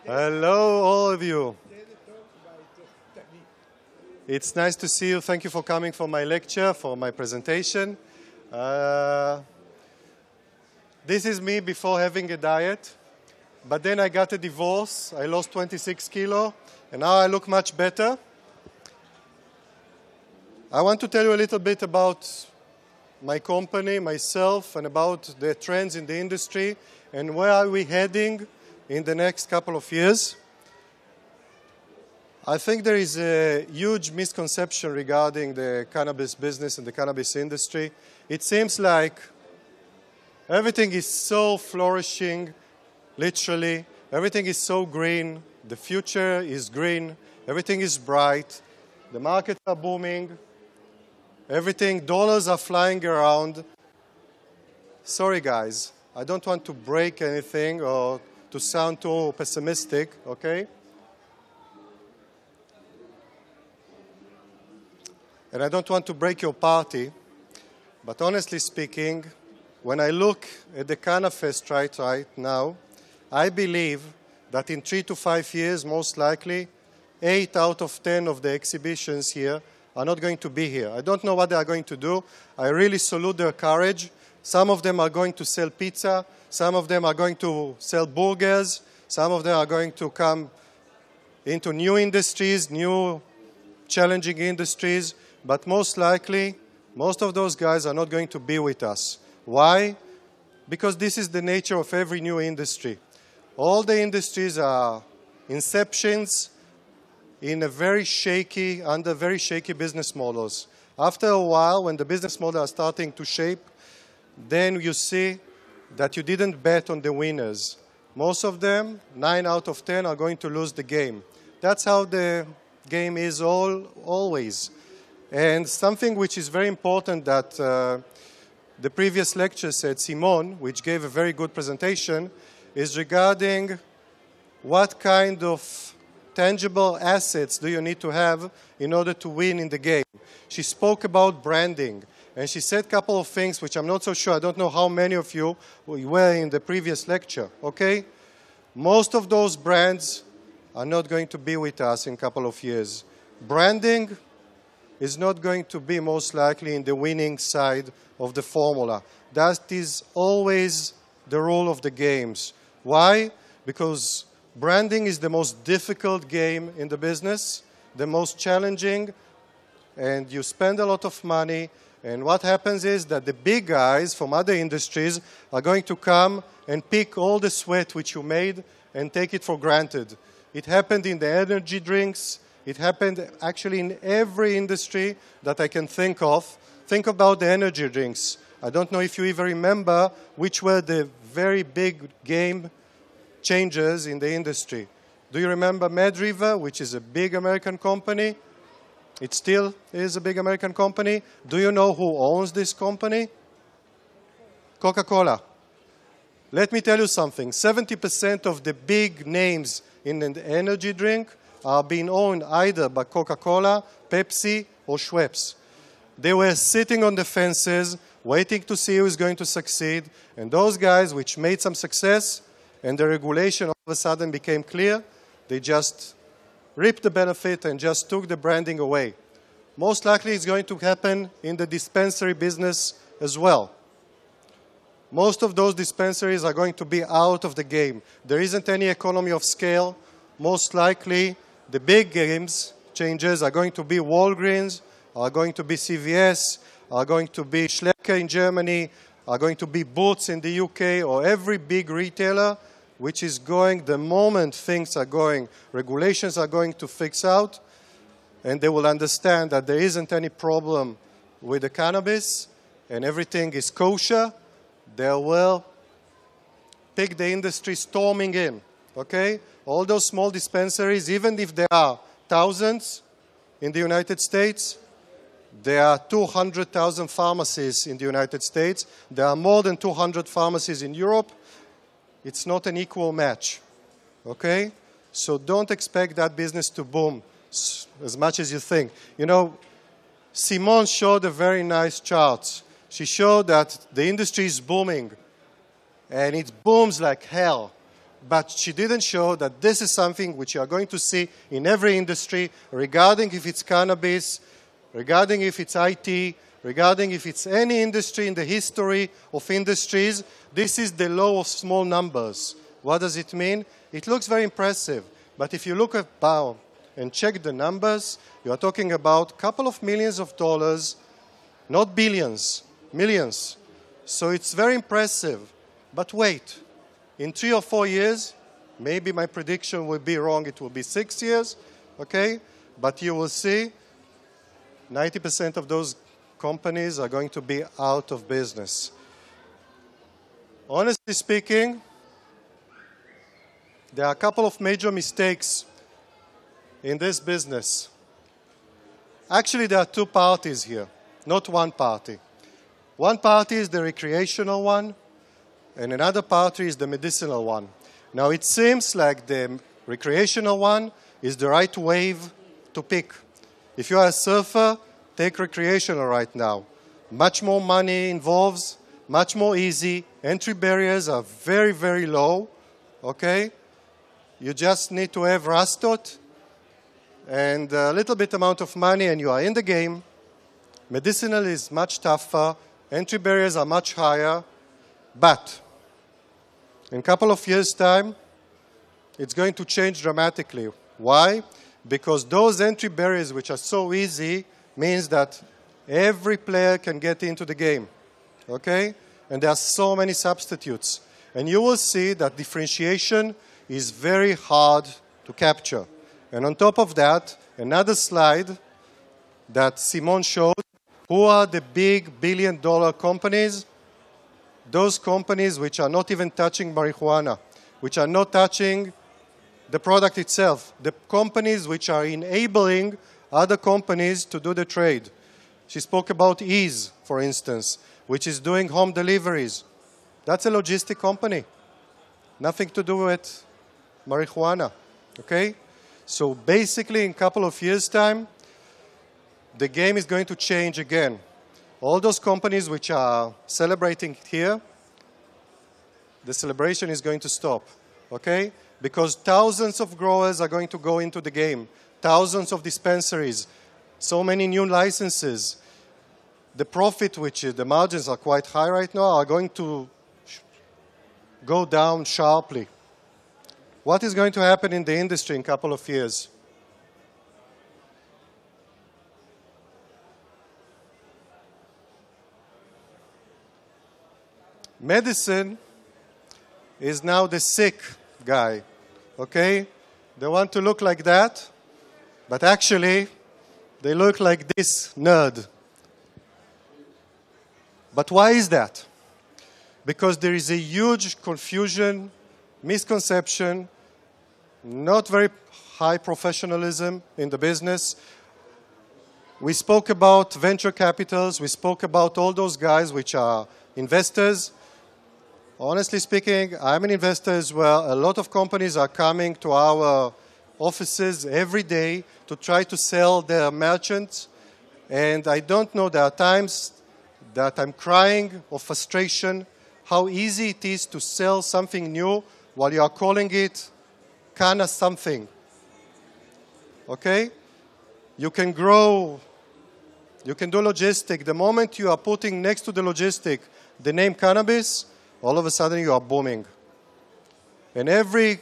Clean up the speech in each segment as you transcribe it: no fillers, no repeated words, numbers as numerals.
Hello, all of you. It's nice to see you. Thank you for coming for my lecture, for my presentation. This is me before having a diet. But then I got a divorce. I lost 26 kilo, and now I look much better. I want to tell you a little bit about my company, myself, and about the trends in the industry, and where are we heading in the next couple of years. I think there is a huge misconception regarding the cannabis business and the cannabis industry. It seems like everything is so flourishing, literally. Everything is so green. The future is green. Everything is bright. The markets are booming. Dollars are flying around. Sorry, guys. I don't want to break anything or to sound too pessimistic, okay? And I don't want to break your party. But honestly speaking, when I look at the Cannafest right now, I believe that in 3 to 5 years, most likely, 8 out of 10 of the exhibitions here are not going to be here. I don't know what they are going to do. I really salute their courage. Some of them are going to sell pizza. Some of them are going to sell burgers. Some of them are going to come into new industries, new challenging industries. But most likely, most of those guys are not going to be with us. Why? Because this is the nature of every new industry. All the industries are inceptions under very shaky business models. After a while, when the business models are starting to shape, then you see that you didn't bet on the winners. Most of them, 9 out of 10, are going to lose the game. That's how the game is always. And something which is very important that the previous lecture said, Simon, which gave a very good presentation, is regarding what kind of tangible assets do you need to have in order to win in the game. She spoke about branding, and she said a couple of things which I'm not so sure. I don't know how many of you were in the previous lecture, okay? Most of those brands are not going to be with us in a couple of years. Branding is not going to be most likely in the winning side of the formula. That is always the rule of the games. Why? Because branding is the most difficult game in the business, the most challenging, and you spend a lot of money, and what happens is that the big guys from other industries are going to come and pick all the sweat which you made and take it for granted. It happened in the energy drinks. It happened actually in every industry that I can think of. Think about the energy drinks. I don't know if you even remember which were the very big game changers in the industry. Do you remember Mad River, which is a big American company? It still is a big American company. Do you know who owns this company? Coca-Cola. Let me tell you something. 70% of the big names in an energy drink are being owned either by Coca-Cola, Pepsi, or Schweppes. They were sitting on the fences, waiting to see who is going to succeed, and those guys which made some success and the regulation all of a sudden became clear, they just ripped the benefit and just took the branding away. Most likely it's going to happen in the dispensary business as well. Most of those dispensaries are going to be out of the game. There isn't any economy of scale. Most likely the big games changers are going to be Walgreens, are going to be CVS, are going to be Schlecker in Germany, are going to be Boots in the UK, or every big retailer which is going, the moment things are going, regulations are going to fix out, and they will understand that there isn't any problem with the cannabis and everything is kosher, they will pick the industry storming in, okay? All those small dispensaries, even if there are thousands in the United States, there are 200,000 pharmacies in the United States. There are more than 200 pharmacies in Europe. It's not an equal match, okay? So don't expect that business to boom as much as you think. You know, Simone showed a very nice chart. She showed that the industry is booming, and it booms like hell. but she didn't show that this is something which you are going to see in every industry, regarding if it's cannabis, regarding if it's IT, regarding if it's any industry in the history of industries. This is the law of small numbers. What does it mean? It looks very impressive, but if you look at BAO and check the numbers, you are talking about a couple of millions of dollars, not billions, millions. So it's very impressive. But wait, in 3 or 4 years, maybe my prediction will be wrong, it will be 6 years, okay? But you will see 90% of those companies are going to be out of business. Honestly speaking, there are a couple of major mistakes in this business. Actually, there are two parties here, not one party. One party is the recreational one, and another party is the medicinal one. Now, it seems like the recreational one is the right wave to pick. If you are a surfer, take recreational right now. Much more money involves, much more easy. Entry barriers are very, very low, okay? You just need to have Rastot and a little bit amount of money and you are in the game. Medicinal is much tougher. Entry barriers are much higher. But in a couple of years' time, it's going to change dramatically. Why? Because those entry barriers, which are so easy, means that every player can get into the game, okay? And there are so many substitutes. And you will see that differentiation is very hard to capture. And on top of that, another slide that Simon showed, who are the big billion-dollar companies? Those companies which are not even touching marijuana, which are not touching the product itself, the companies which are enabling other companies to do the trade. She spoke about Ease, for instance, which is doing home deliveries. That's a logistic company. Nothing to do with marijuana, okay? So basically, in a couple of years' time, the game is going to change again. All those companies which are celebrating here, the celebration is going to stop, okay? Because thousands of growers are going to go into the game, thousands of dispensaries, so many new licenses. The profit, which the margins are quite high right now, are going to go down sharply. What is going to happen in the industry in a couple of years? Medicine is now the sick guy, okay? They want to look like that, but actually, they look like this nerd. But why is that? Because there is a huge confusion, misconception, not very high professionalism in the business. We spoke about venture capitals. We spoke about all those guys which are investors. Honestly speaking, I'm an investor as well. A lot of companies are coming to our offices every day to try to sell their merchants. And I don't know, there are times that I'm crying of frustration, how easy it is to sell something new while you are calling it canna something. Okay? You can grow, you can do logistic. The moment you are putting next to the logistic the name cannabis, all of a sudden you are booming. And every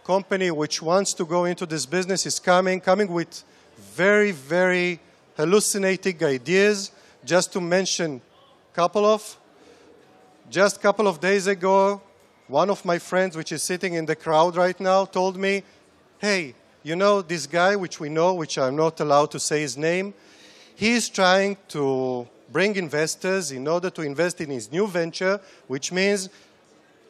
company which wants to go into this business is coming with very, very hallucinating ideas. Just to mention just a couple of days ago, one of my friends, which is sitting in the crowd right now, told me, hey, you know this guy which we know, which I'm not allowed to say his name, he's trying to bring investors in order to invest in his new venture, which means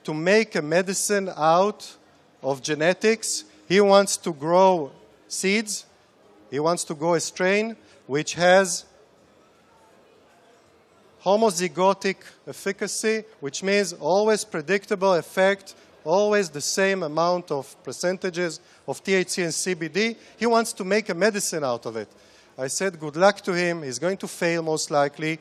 to make a medicine out of genetics. He wants to grow seeds. He wants to grow a strain which has homozygotic efficacy, which means always predictable effect, always the same amount of percentages of THC and CBD. He wants to make a medicine out of it. I said, good luck to him. He's going to fail most likely.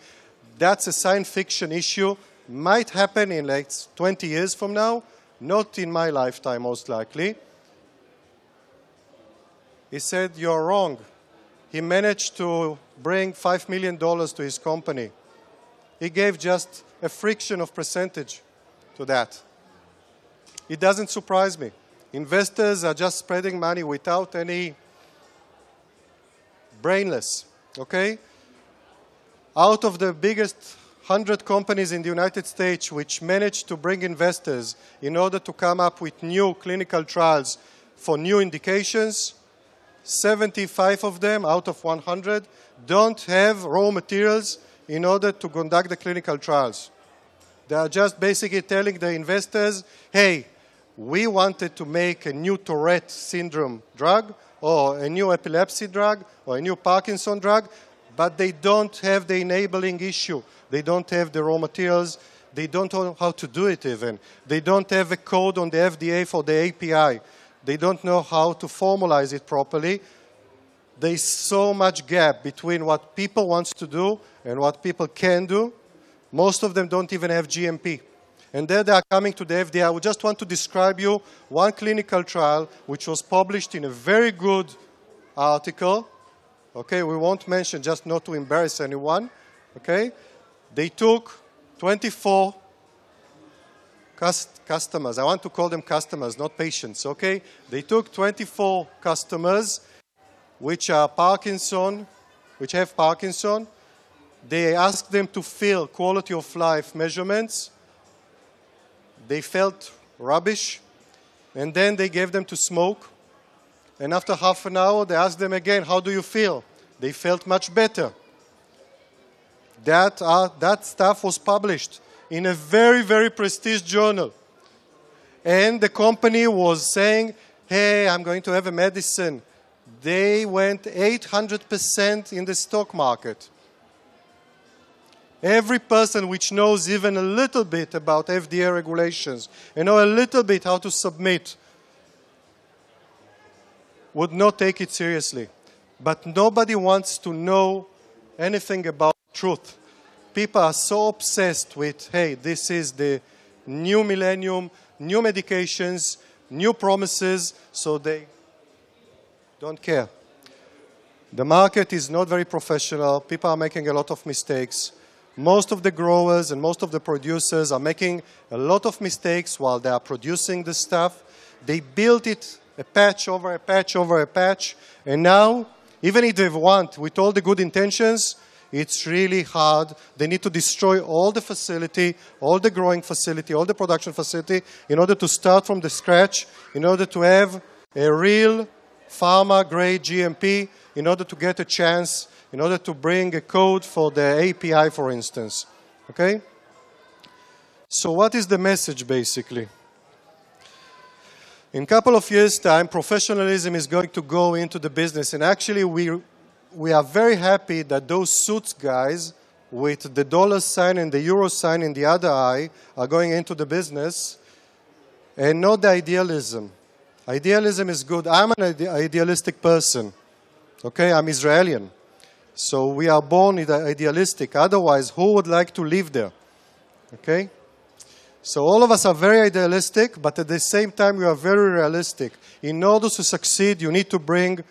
That's a science fiction issue. Might happen in like 20 years from now, not in my lifetime most likely. He said, "You're wrong." He managed to bring $5 million to his company. He gave just a fraction of percentage to that. It doesn't surprise me. Investors are just spreading money without any brainless, okay? Out of the biggest 100 companies in the United States which managed to bring investors in order to come up with new clinical trials for new indications, 75 of them out of 100 don't have raw materials in order to conduct the clinical trials. They are just basically telling the investors, hey, we wanted to make a new Tourette syndrome drug or a new epilepsy drug or a new Parkinson drug, but they don't have the enabling issue. They don't have the raw materials. They don't know how to do it even. They don't have a code on the FDA for the API. They don't know how to formalize it properly. There's so much gap between what people want to do and what people can do. Most of them don't even have GMP. And there they are coming to the FDA. I would just want to describe you one clinical trial which was published in a very good article. Okay, we won't mention just not to embarrass anyone. Okay, they took 24 customers. I want to call them customers, not patients. Okay, they took 24 customers which have Parkinson. They asked them to fill quality of life measurements. They felt rubbish, and then they gave them to smoke. And after half an hour, they asked them again, how do you feel? They felt much better. That stuff was published in a very, very prestigious journal. And the company was saying, hey, I'm going to have a medicine. They went 800% in the stock market. Every person which knows even a little bit about FDA regulations and know a little bit how to submit would not take it seriously. But nobody wants to know anything about truth. People are so obsessed with, hey, this is the new millennium, new medications, new promises, so they don't care. The market is not very professional. People are making a lot of mistakes. Most of the growers and most of the producers are making a lot of mistakes while they are producing the stuff. They built it a patch over a patch over a patch, and now, even if they want, with all the good intentions, it's really hard. They need to destroy all the facility, all the growing facility, all the production facility, in order to start from the scratch, in order to have a real pharma-grade GMP, in order to get a chance, in order to bring a code for the API, for instance. Okay? So what is the message, basically? In a couple of years' time, professionalism is going to go into the business. And actually, we are very happy that those suits guys with the dollar sign and the euro sign in the other eye are going into the business, and not the idealism. Idealism is good. I'm an idealistic person. Okay? I'm Israeli. So we are born idealistic. Otherwise, who would like to live there? Okay? So all of us are very idealistic, but at the same time, we are very realistic. In order to succeed, you need to bring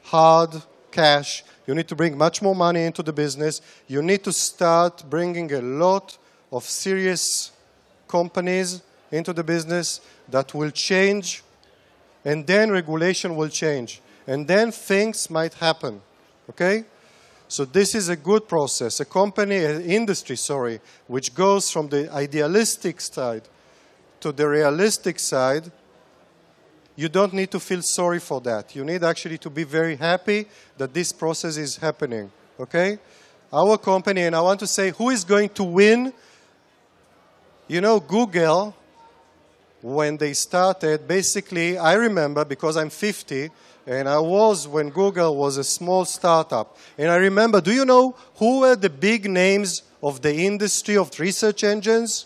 hard cash. You need to bring much more money into the business. You need to start bringing a lot of serious companies into the business that will change, and then regulation will change. And then things might happen. Okay? So this is a good process. A company, an industry, which goes from the idealistic side to the realistic side, you don't need to feel sorry for that. You need actually to be very happy that this process is happening. Okay? Our company, and I want to say, who is going to win? You know, Google, when they started, basically, I remember, because I'm 50, and I was when Google was a small startup. And I remember, do you know who were the big names of the industry of research engines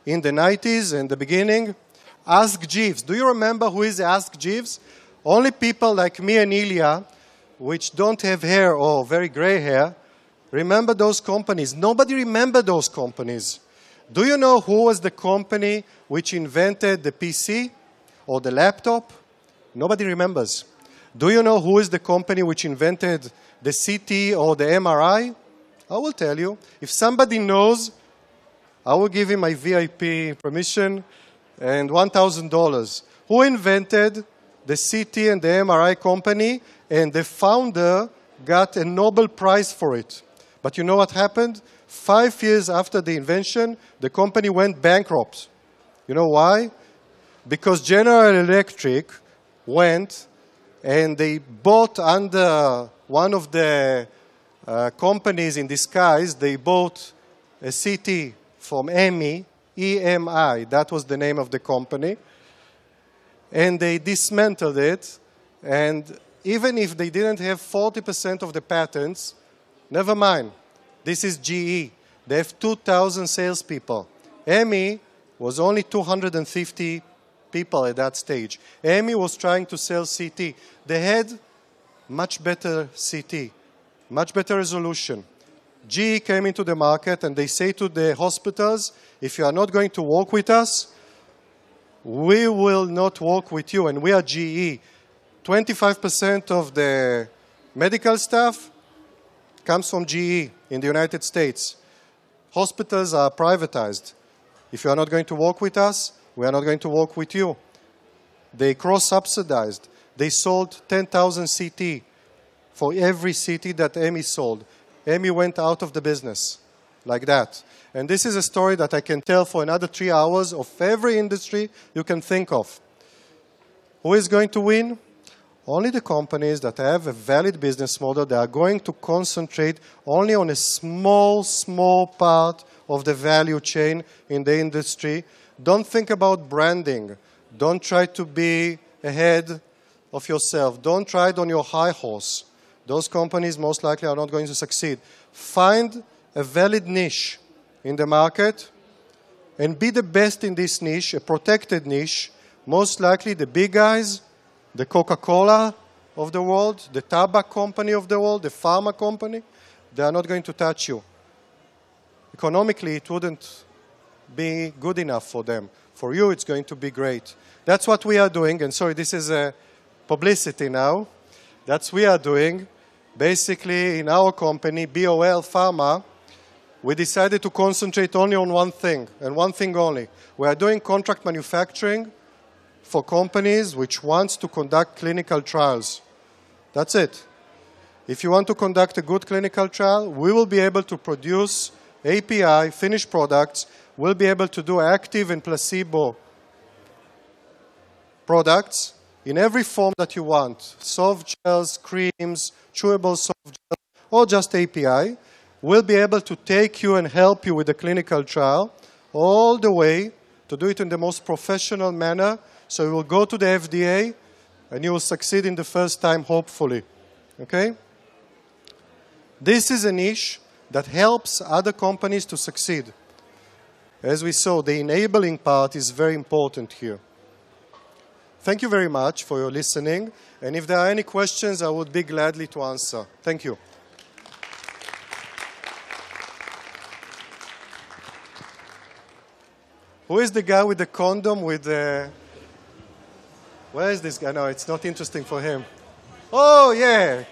in the 90s and the beginning? Ask Jeeves. Do you remember who is Ask Jeeves? Only people like me and Ilya, which don't have hair or very gray hair, remember those companies. Nobody remembered those companies. Do you know who was the company which invented the PC or the laptop? Nobody remembers. Do you know who is the company which invented the CT or the MRI? I will tell you. If somebody knows, I will give him my VIP permission and $1,000. Who invented the CT and the MRI company, and the founder got a Nobel Prize for it. But you know what happened? 5 years after the invention, the company went bankrupt. You know why? Because General Electric went and they bought under one of the companies in disguise, they bought a CT from EMI, EMI, that was the name of the company, and they dismantled it, and even if they didn't have 40% of the patents, never mind. This is GE. They have 2,000 salespeople. EMI was only 250 people at that stage. EMI was trying to sell CT. They had much better CT, much better resolution. GE came into the market and they say to the hospitals, if you are not going to work with us, we will not work with you, and we are GE. 25% of the medical staff comes from GE in the United States. Hospitals are privatized. If you are not going to work with us, we are not going to work with you. They cross-subsidized. They sold 10,000 CT for every CT that EMI sold. EMI went out of the business like that. And this is a story that I can tell for another 3 hours of every industry you can think of. Who is going to win? Only the companies that have a valid business model that are going to concentrate only on a small part of the value chain in the industry. Don't think about branding. Don't try to be ahead of yourself. Don't ride on your high horse. Those companies most likely are not going to succeed. Find a valid niche in the market and be the best in this niche, a protected niche. Most likely the big guys, the Coca-Cola of the world, the tobacco company of the world, the pharma company, they are not going to touch you. Economically, it wouldn't be good enough for them. For you, it's going to be great. That's what we are doing. And sorry, this is a publicity now. That's what we are doing. Basically, in our company, BOL Pharma, we decided to concentrate only on one thing, and one thing only. We are doing contract manufacturing for companies which want to conduct clinical trials. That's it. If you want to conduct a good clinical trial, we will be able to produce API, finished products. We'll be able to do active and placebo products in every form that you want. Soft gels, creams, chewable soft gels, or just API. We'll be able to take you and help you with the clinical trial all the way to do it in the most professional manner. So you will go to the FDA and you will succeed in the first time, hopefully. Okay? This is a niche that helps other companies to succeed. As we saw, the enabling part is very important here. Thank you very much for your listening. And if there are any questions, I would be gladly to answer. Thank you. Who is the guy with the condom with the... Where is this guy? No, it's not interesting for him. Oh, yeah.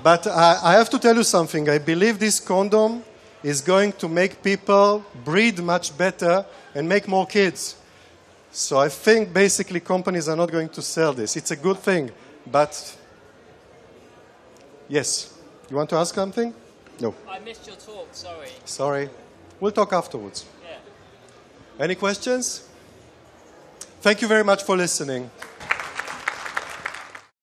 But I have to tell you something. I believe this condom is going to make people breed much better and make more kids. So I think basically companies are not going to sell this. It's a good thing, but yes. You want to ask something? No. I missed your talk, sorry. Sorry. We'll talk afterwards. Yeah. Any questions? Thank you very much for listening.